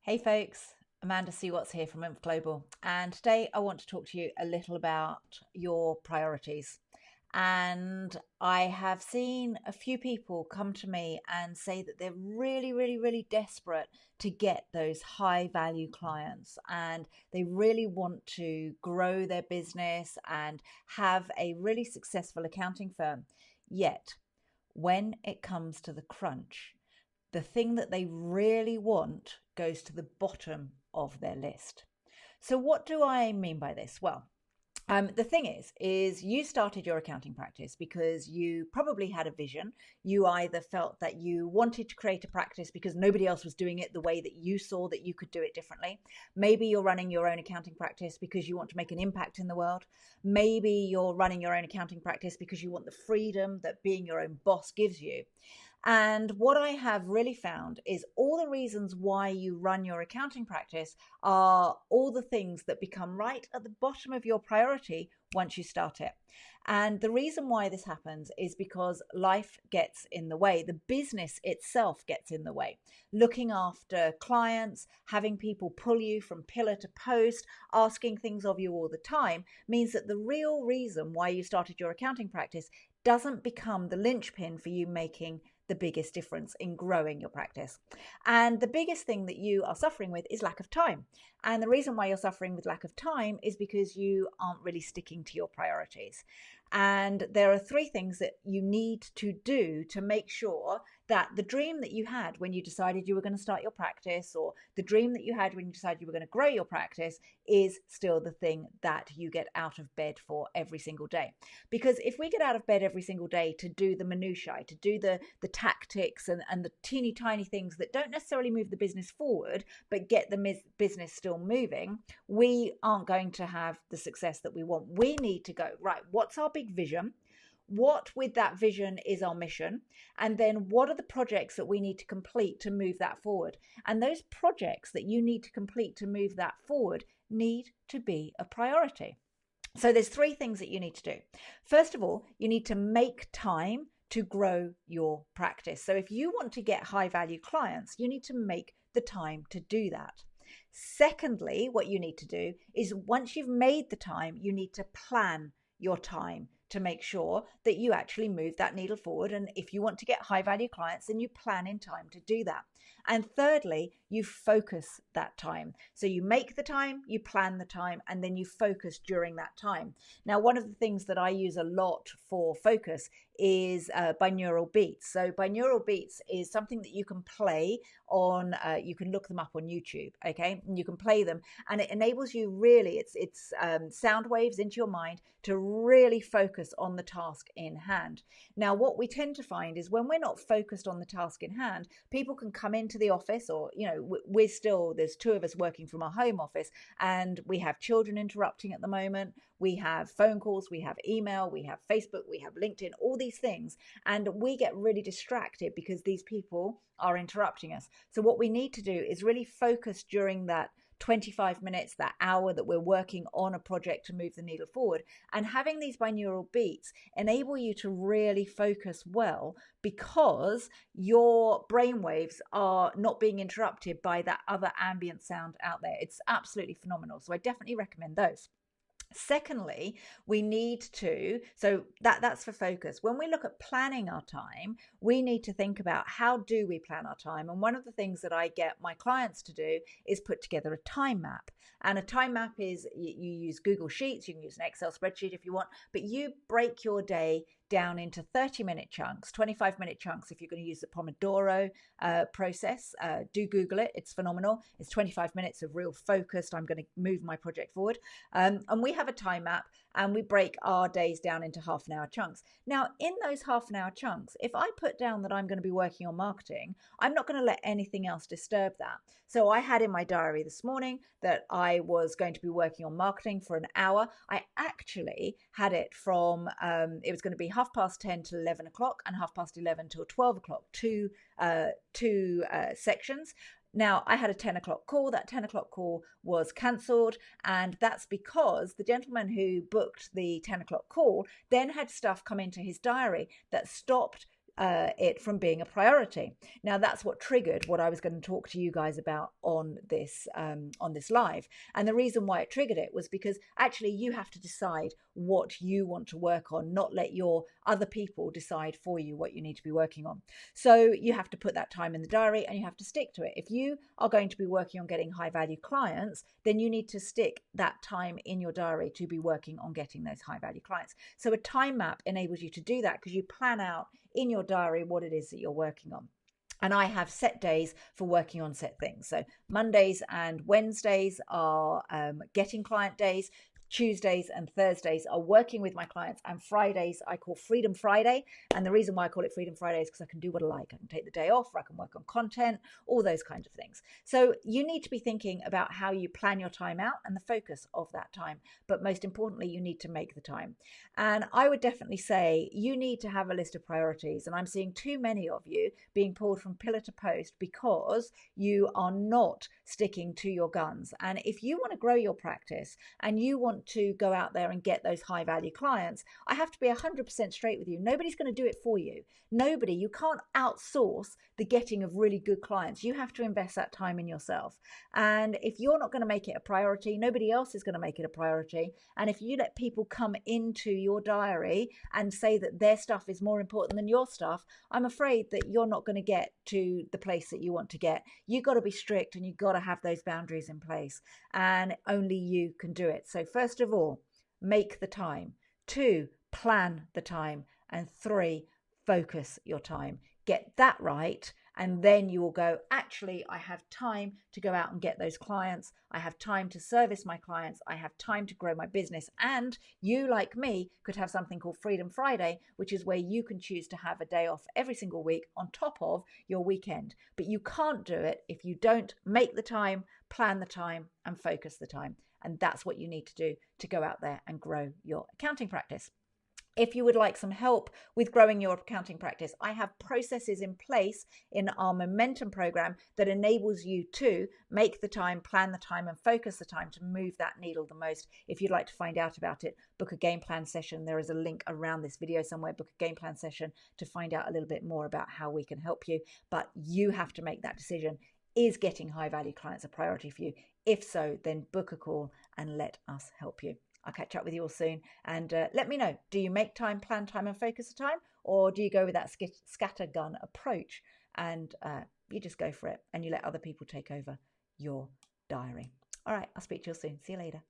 Hey folks, Amanda Seawatts here from Oomph.Global, and today I want to talk to you a little about your priorities. And I have seen a few people come to me and say that they're really desperate to get those high value clients, and they really want to grow their business and have a really successful accounting firm. Yet, when it comes to the crunch, the thing that they really want goes to the bottom of their list. So what do I mean by this? Well, the thing is you started your accounting practice because you probably had a vision. You either felt that you wanted to create a practice because nobody else was doing it the way that you saw that you could do it differently. Maybe you're running your own accounting practice because you want to make an impact in the world. Maybe you're running your own accounting practice because you want the freedom that being your own boss gives you. And what I have really found is all the reasons why you run your accounting practice are all the things that become right at the bottom of your priority once you start it. And the reason why this happens is because life gets in the way. The business itself gets in the way. Looking after clients, having people pull you from pillar to post, asking things of you all the time means that the real reason why you started your accounting practice doesn't become the linchpin for you making the biggest difference in growing your practice. And the biggest thing that you are suffering with is lack of time. And the reason why you're suffering with lack of time is because you aren't really sticking to your priorities. And there are three things that you need to do to make sure that the dream that you had when you decided you were going to start your practice, or the dream that you had when you decided you were going to grow your practice, is still the thing that you get out of bed for every single day. Because if we get out of bed every single day to do the minutiae, to do the tactics and the teeny tiny things that don't necessarily move the business forward, but get the business still moving, we aren't going to have the success that we want. We need to go, right, what's our big vision? What with that vision is our mission? And then what are the projects that we need to complete to move that forward? And those projects that you need to complete to move that forward need to be a priority. So there's three things that you need to do. First of all, you need to make time to grow your practice. So if you want to get high value clients, you need to make the time to do that. Secondly, what you need to do is once you've made the time, you need to plan your time to make sure that you actually move that needle forward. And if you want to get high value clients, then you plan in time to do that. And thirdly, you focus that time. So you make the time, you plan the time, and then you focus during that time. Now, one of the things that I use a lot for focus is binaural beats. So binaural beats is something that you can play on, you can look them up on YouTube, okay? And you can play them, and it enables you really, it's sound waves into your mind to really focus on the task in hand. Now, what we tend to find is when we're not focused on the task in hand, people can come into the office, or, you know, there's two of us working from our home office, and we have children interrupting at the moment. We have phone calls, we have email, we have Facebook, we have LinkedIn, all these things. And we get really distracted because these people are interrupting us. So what we need to do is really focus during that 25 minutes, that hour that we're working on a project to move the needle forward. And having these binaural beats enable you to really focus well, because your brain waves are not being interrupted by that other ambient sound out there. It's absolutely phenomenal. So I definitely recommend those. Secondly, we need to, so that's for focus. When we look at planning our time, we need to think about how do we plan our time. And one of the things that I get my clients to do is put together a time map. And a time map is, you use Google Sheets, you can use an Excel spreadsheet if you want, but you break your day down into 30-minute chunks, 25-minute chunks if you're going to use the Pomodoro process. Do Google it. It's phenomenal. It's 25 minutes of real focused, I'm going to move my project forward. And we have a time map, and we break our days down into half-an-hour chunks. Now, in those half-an-hour chunks, if I put down that I'm going to be working on marketing, I'm not going to let anything else disturb that. So I had in my diary this morning that I was going to be working on marketing for an hour. I actually had it from, it was going to be 10:30 to 11 o'clock and 11:30 till 12 o'clock, two sections. Now, I had a 10 o'clock call. That 10 o'clock call was cancelled, and that's because the gentleman who booked the 10 o'clock call then had stuff come into his diary that stopped it from being a priority. Now that's what triggered what I was going to talk to you guys about on this live. And the reason why it triggered it was because actually you have to decide what you want to work on, not let your other people decide for you what you need to be working on. So you have to put that time in the diary and you have to stick to it. If you are going to be working on getting high value clients, then you need to stick that time in your diary to be working on getting those high value clients. So a time map enables you to do that because you plan out in your diary what it is that you're working on. And I have set days for working on set things. So Mondays and Wednesdays are getting client days. Tuesdays and Thursdays are working with my clients, and Fridays I call Freedom Friday. And the reason why I call it Freedom Friday is because I can do what I like. I can take the day off, or I can work on content, all those kinds of things. So you need to be thinking about how you plan your time out and the focus of that time. But most importantly, you need to make the time. And I would definitely say you need to have a list of priorities. And I'm seeing too many of you being pulled from pillar to post because you are not sticking to your guns. And if you want to grow your practice and you want to go out there and get those high value clients, I have to be 100% straight with you. Nobody's going to do it for you. Nobody. You can't outsource the getting of really good clients. You have to invest that time in yourself. And if you're not going to make it a priority, nobody else is going to make it a priority. And if you let people come into your diary and say that their stuff is more important than your stuff, I'm afraid that you're not going to get to the place that you want to get. You've got to be strict and you've got to have those boundaries in place. And only you can do it. So first of all, make the time. 2, plan the time. And 3, focus your time. Get that right. And then you will go, actually, I have time to go out and get those clients. I have time to service my clients. I have time to grow my business. And you, like me, could have something called Freedom Friday, which is where you can choose to have a day off every single week on top of your weekend. But you can't do it if you don't make the time, plan the time, and focus the time. And that's what you need to do to go out there and grow your accounting practice. If you would like some help with growing your accounting practice, I have processes in place in our Momentum program that enables you to make the time, plan the time, and focus the time to move that needle the most. If you'd like to find out about it, book a game plan session. There is a link around this video somewhere. Book a game plan session to find out a little bit more about how we can help you. But you have to make that decision. Is getting high value clients a priority for you? If so, then book a call and let us help you. I'll catch up with you all soon, and let me know, do you make time, plan time, and focus the time, or do you go with that scattergun approach and you just go for it and you let other people take over your diary? All right, I'll speak to you all soon. See you later.